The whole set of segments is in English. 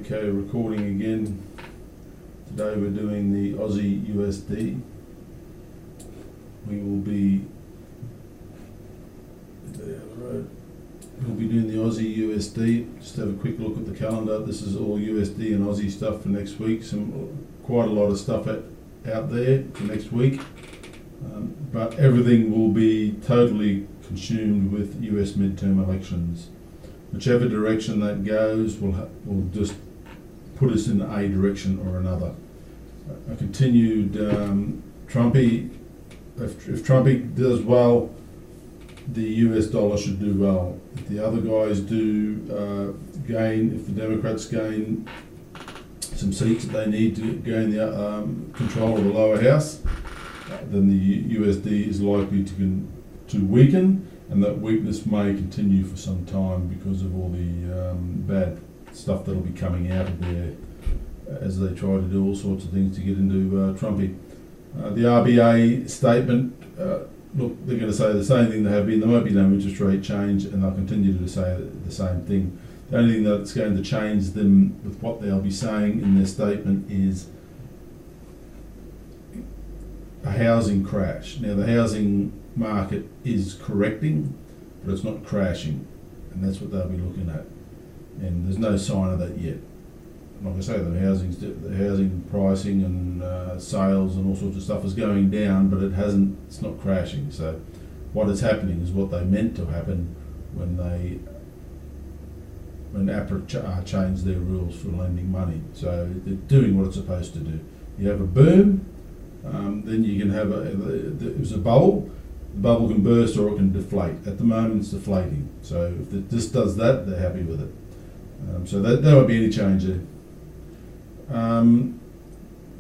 Okay, recording again. Today we're doing the Aussie USD. We'll be doing the Aussie USD. Just have a quick look at the calendar. This is all USD and Aussie stuff for next week. Quite a lot of stuff out there for next week, but everything will be totally consumed with US midterm elections. Whichever direction that goes will just put us in a direction or another. A continued Trumpy, if Trumpy does well, the US dollar should do well. If the other guys do gain, if the Democrats gain some seats that they need to gain the control of the lower house, then the USD is likely to weaken, and that weakness may continue for some time because of all the bad stuff that'll be coming out of there as they try to do all sorts of things to get into Trumpy. The RBA statement, look, they're going to say the same thing they have been. There won't be no interest rate change, and they'll continue to say the same thing. The only thing that's going to change them with what they'll be saying in their statement is a housing crash. Now, the housing market is correcting, but it's not crashing, and that's what they'll be looking at. And there's no sign of that yet. Like I say, the housing pricing and sales and all sorts of stuff is going down, but it's not crashing. So what is happening is what they meant to happen when APRA changed their rules for lending money. So they're doing what it's supposed to do. You have a boom, then you can have it was a bubble. The bubble can burst or it can deflate. At the moment, it's deflating. So if this does that, they're happy with it. So there won't be any change there.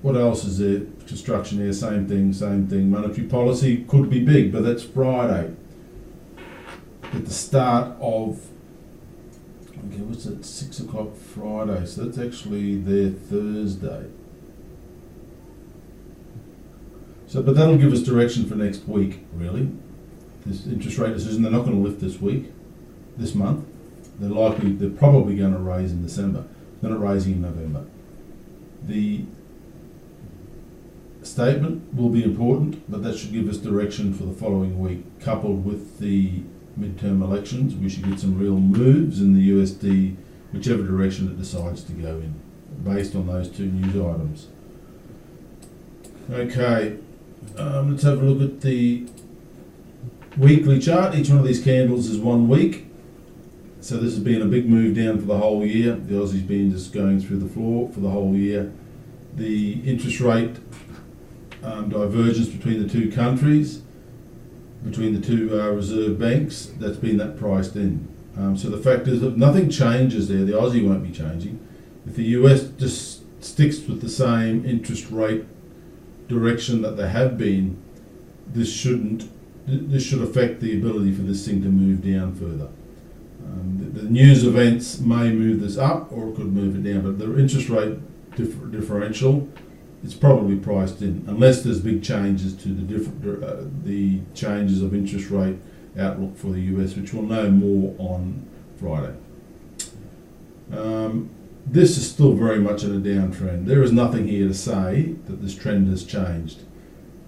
What else is there? Construction here, same thing. Monetary policy could be big, but that's Friday. At the start of, okay, what's it, 6 o'clock Friday, so that's actually their Thursday. So, but that'll give us direction for next week, really. This interest rate decision, they're not going to lift this month. They're probably going to raise in December. They're not raising in November. The statement will be important, but that should give us direction for the following week. Coupled with the midterm elections, we should get some real moves in the USD, whichever direction it decides to go in, based on those two news items. Okay, let's have a look at the weekly chart. Each one of these candles is 1 week. So this has been a big move down for the whole year. The Aussie's been just going through the floor for the whole year. The interest rate divergence between the two countries, between the two reserve banks, that's been priced in. So the fact is that nothing changes there. The Aussie won't be changing. If the US just sticks with the same interest rate direction that they have been, this should affect the ability for this thing to move down further. The news events may move this up, or it could move it down, but the interest rate differential, it's probably priced in, unless there's big changes to the changes of interest rate outlook for the US, which we'll know more on Friday. This is still very much in a downtrend. There is nothing here to say that this trend has changed.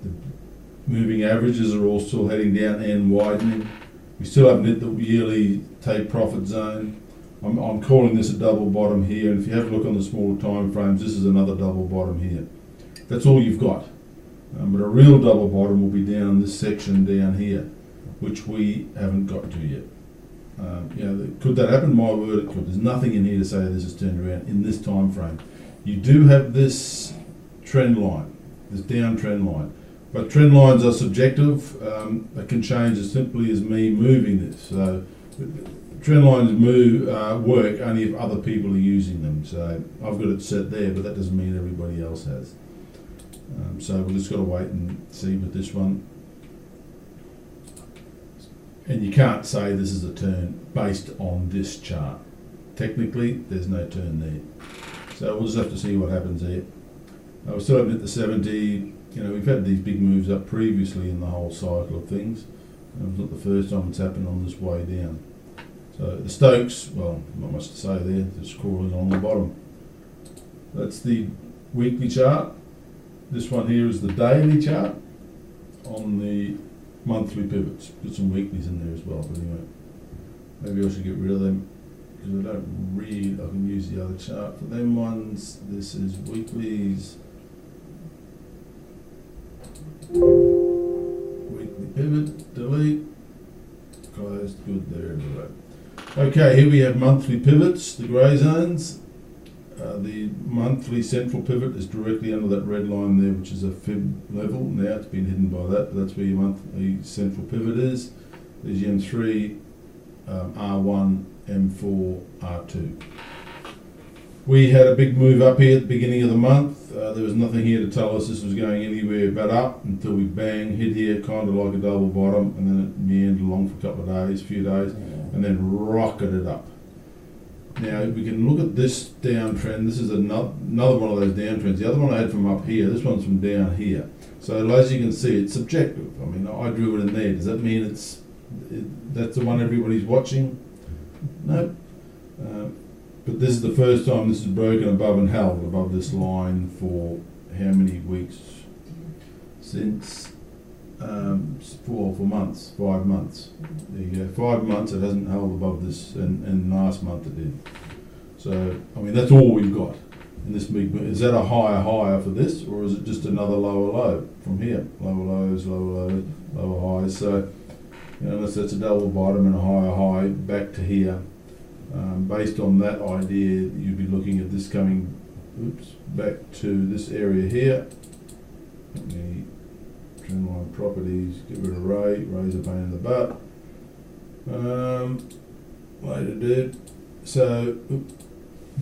The moving averages are all still heading down and widening. We still haven't hit the yearly take profit zone. I'm calling this a double bottom here, and if you have a look on the smaller time frames, this is another double bottom here. That's all you've got. But a real double bottom will be down this section down here, which we haven't got to yet. Could that happen? My word, it could. There's nothing in here to say this has turned around in this time frame. You do have this trend line, this downtrend line. But trend lines are subjective. It can change as simply as me moving this. So trend lines work only if other people are using them. So I've got it set there, but that doesn't mean everybody else has. So we've just got to wait and see with this one. And you can't say this is a turn based on this chart. Technically, there's no turn there. So we'll just have to see what happens there. We're still haven't hit the 70. We've had these big moves up previously in the whole cycle of things. It's not the first time it's happened on this way down. So the Stokes, well, not much to say there, just crawling along the bottom. That's the weekly chart. This one here is the daily chart on the monthly pivots. Put some weeklies in there as well, but anyway, maybe I should get rid of them because I don't read. I can use the other chart for them ones. This is weeklies. Weekly pivot, delete, closed, good there, everywhere. Okay, here we have monthly pivots, the grey zones. The monthly central pivot is directly under that red line there, which is a fib level. Now it's been hidden by that, but that's where your monthly central pivot is. There's your M3, R1, M4, R2. We had a big move up here at the beginning of the month. There was nothing here to tell us this was going anywhere but up until we bang, hit here, kind of like a double bottom, and then it meandered along for a couple of days, few days, and then rocketed up. Now we can look at this downtrend. This is another one of those downtrends. The other one I had from up here, this one's from down here. So as you can see, it's subjective. I mean, I drew it in there. Does that mean that's the one everybody's watching? No. But this is the first time this is broken above and held above this line for how many weeks? Since 4 months, 5 months. There you go, 5 months it hasn't held above this, and last month it did. So, I mean, that's all we've got in this big move. Is that a higher for this, or is it just another lower low from here? Lower lows, lower highs. So, you know, unless that's a double bottom and a higher high back to here. Based on that idea, you'd be looking at this coming, back to this area here. Let me trendline properties, get rid of Ray's a pain in the butt. Later dude. So,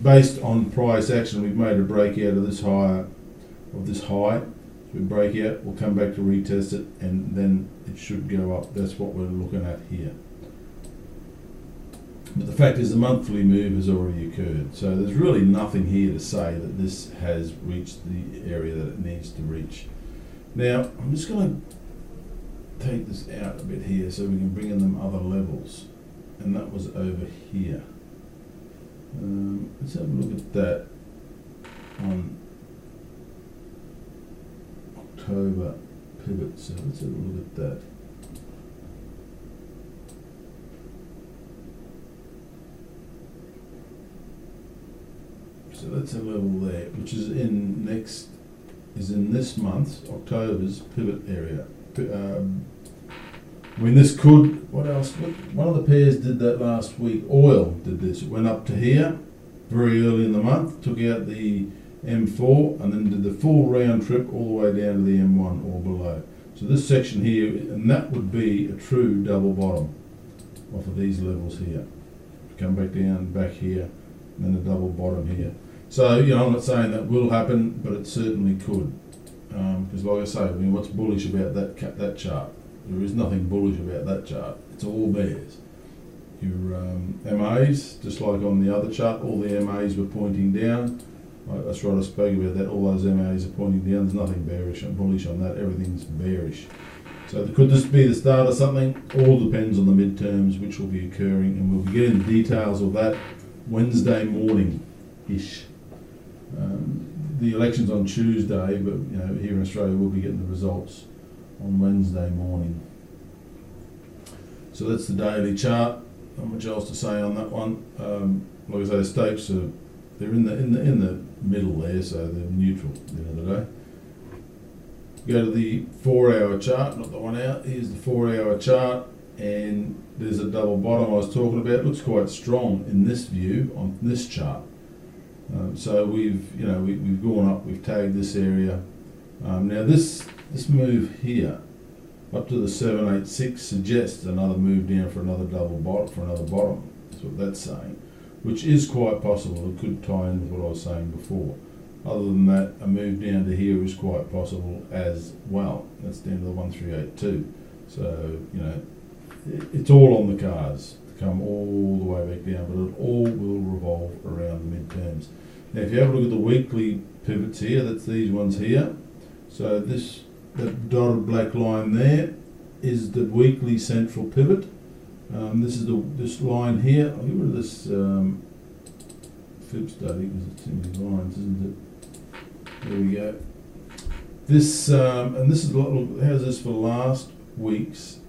based on price action, we've made a breakout of this high. So we break out, we'll come back to retest it, and then it should go up. That's what we're looking at here. But the fact is the monthly move has already occurred, so there's really nothing here to say that this has reached the area that it needs to reach. Now, I'm just going to take this out a bit here so we can bring in them other levels, and that was over here. Let's have a look at that on October pivot, so let's have a look at that. So that's a level there, which is in this month, October's pivot area. I mean, this could, what else? One of the pairs did that last week. Oil did this. It went up to here very early in the month, took out the M4, and then did the full round trip all the way down to the M1 or below. So this section here, and that would be a true double bottom off of these levels here. Come back down, back here, and then a double bottom here. So, you know, I'm not saying that will happen, but it certainly could. Because like I say, I mean, what's bullish about that chart? There is nothing bullish about that chart. It's all bears. Your MAs, just like on the other chart, all the MAs were pointing down. That's right, I spoke about that. All those MAs are pointing down. There's nothing bearish and bullish on that. Everything's bearish. So could this be the start of something? All depends on the midterms, which will be occurring, and we'll be getting the details of that Wednesday morning-ish. The election's on Tuesday, but you know, here in Australia we'll be getting the results on Wednesday morning. So that's the daily chart. Not much else to say on that one. Like I say, the stakes are they're in the middle there, so they're neutral at the end of the day. Go to the 4-hour chart, not the 1 hour. Here's the 4-hour chart, and there's a double bottom I was talking about. It looks quite strong in this view on this chart. So we've gone up, we've tagged this area. Now this move here up to the 786 suggests another move down for another double bottom, for another bottom. That's what that's saying, which is quite possible. It could tie in with what I was saying before. Other than that, a move down to here is quite possible as well. That's down to the 1382. So, you know, it's all on the cards to come all the way back down, but it all will revolve around the midterms. Now, if you have a look at the weekly pivots here, that's these ones here. So that dotted black line there is the weekly central pivot. This is this line here. I'll get rid of this fib study because it's too many lines, isn't it? There we go. This, and this is, look, how's this for last week's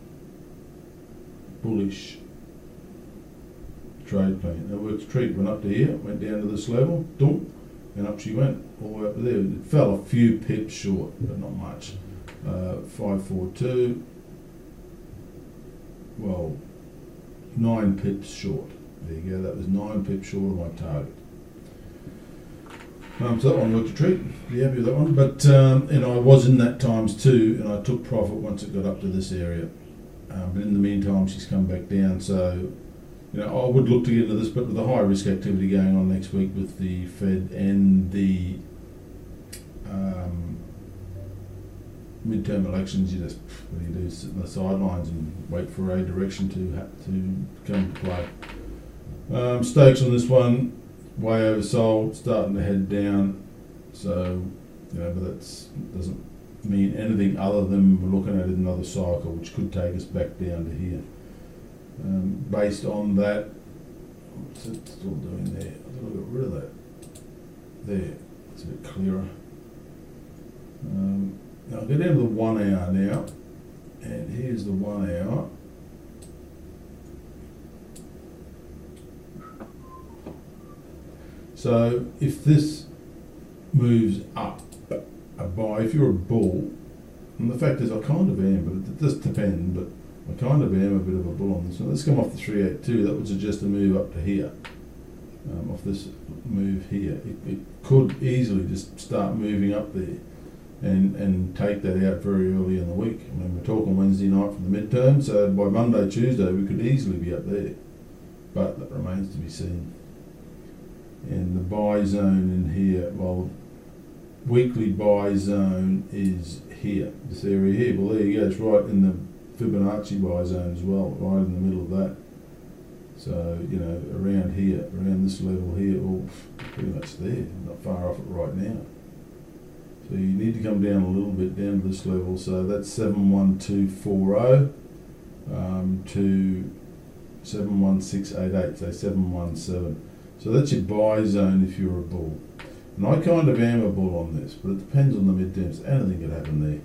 bullish trade plan? Now works treat, went up to here, went down to this level, dump, and up she went, all the way up to there. It fell a few pips short, but not much. 542, well, 9 pips short. There you go, that was 9 pips short of my target. So that one worked a treat, be happy with that one. But, and I was in that times too, and I took profit once it got up to this area. But in the meantime, she's come back down. So, you know, I would look to get into this, but with the high risk activity going on next week with the Fed and the midterm elections, you just, what do you do, sit on the sidelines and wait for a direction to come to play. Stakes on this one, way oversold, starting to head down, so, you know, but that doesn't mean anything other than we're looking at another cycle which could take us back down to here. Based on that, what's it still doing there? I've got to get rid of that. There, it's a bit clearer. Now I'll go down to the 1 hour now, and here's the 1 hour. So if this moves up a buy, if you're a bull, and the fact is I kind of am, but it does depend, but I kind of am a bit of a bull on this one. Let's come off the 382, that would suggest a move up to here, off this move here. It could easily just start moving up there and take that out very early in the week. I mean, we're talking Wednesday night for the midterm, so by Monday, Tuesday, we could easily be up there, but that remains to be seen. And the buy zone in here, well, weekly buy zone is here, this area here. Well, there you go, it's right in the Fibonacci buy zone as well, right in the middle of that. So, you know, around here, around this level here, all pretty much there, not far off it right now. So you need to come down a little bit down to this level. So that's 71240 to 71688, so 717. So that's your buy zone if you're a bull. And I kind of am a bull on this, but it depends on the midterms. Anything could happen there.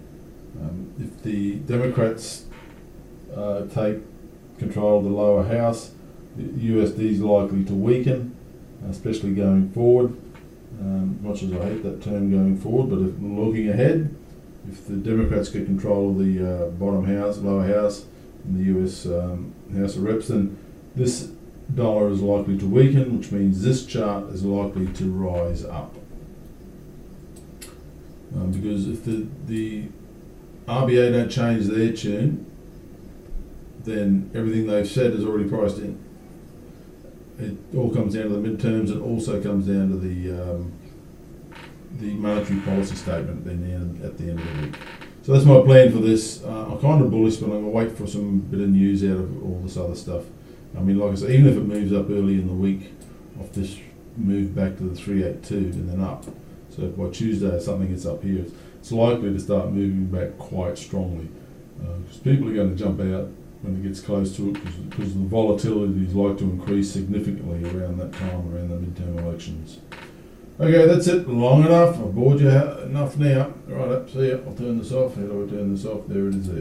If the Democrats take control of the lower house, the USD is likely to weaken, especially going forward. Much as I hate that term going forward, but if looking ahead, if the Democrats get control of the bottom house, lower house, in the US House of Reps, then this dollar is likely to weaken, which means this chart is likely to rise up. Because if the RBA don't change their tune, then everything they've said is already priced in. It all comes down to the midterms. It also comes down to the monetary policy statement at the end of the week. So that's my plan for this. I'm kind of bullish, but I'm going to wait for some bit of news out of all this other stuff. I mean, like I said, even if it moves up early in the week, off this move back to the 382 and then up. So by Tuesday or something, it's up here. It's likely to start moving back quite strongly. Because people are going to jump out when it gets close to it, because the volatility is like to increase significantly around that time, around the midterm elections. Okay, that's it. Long enough. I've bored you enough now. Right up. See ya. I'll turn this off. How do I turn this off? There it is there.